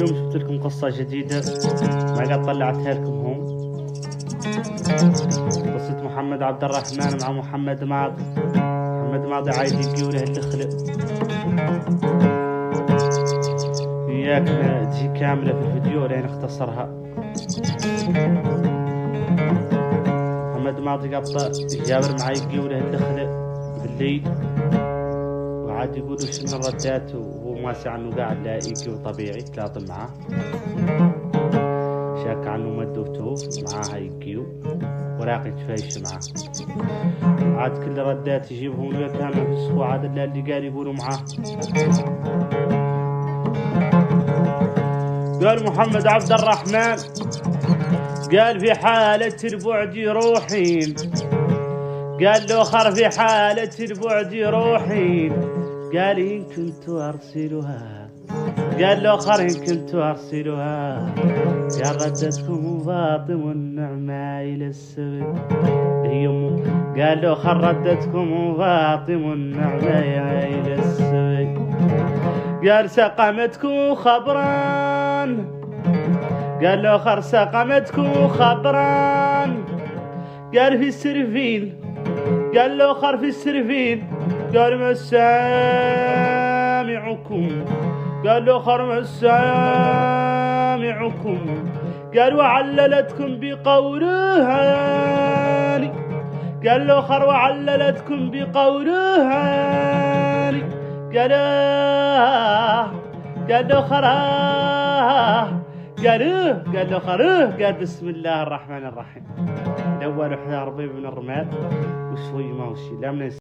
اليوم جبت لكم قصة جديدة ما قد طلعتها لكم هون. قصة محمد عبد الرحمن مع محمد ماضي. محمد ماضي عايز يقوله الخلق وياك تجي كاملة في الفيديو لين اختصرها. محمد ماضي قطع جابر معاي يقوله الخلق بالليل وعاد يقولوا شنو الردات وهو ماسي عنه قاعد لا يجي طبيعي تلاطم معاه شاك عنه مدوتوه معاها يجيو وراقي تفايش معاه عاد كل ردات يجيبهم له كامل في السخو عاد اللي قال يقولوا معاه. قال محمد عبد الرحمن قال في حالة البعد روحين قال له خر في حالة البعد روحين قال إن كنت أرسلها قال له خر إن كنت أرسلها قال ردتكم فاطم النعمة إلى السبت هي قال له خر ردتكم فاطم النعمة إلى السبت قال سقمتكم خبران قال له خر سقمتكم خبران قال في السرفين قال له خر في السرفين قال مسامعكم قال له خر مسامعكم قال وعللتكم بقولها قال له خر وعللتكم بقولها قال له خراه قال له خروه قال بسم الله الرحمن الرحيم. الأول وحده ربي بن الرماد وشوي ما وشي لا من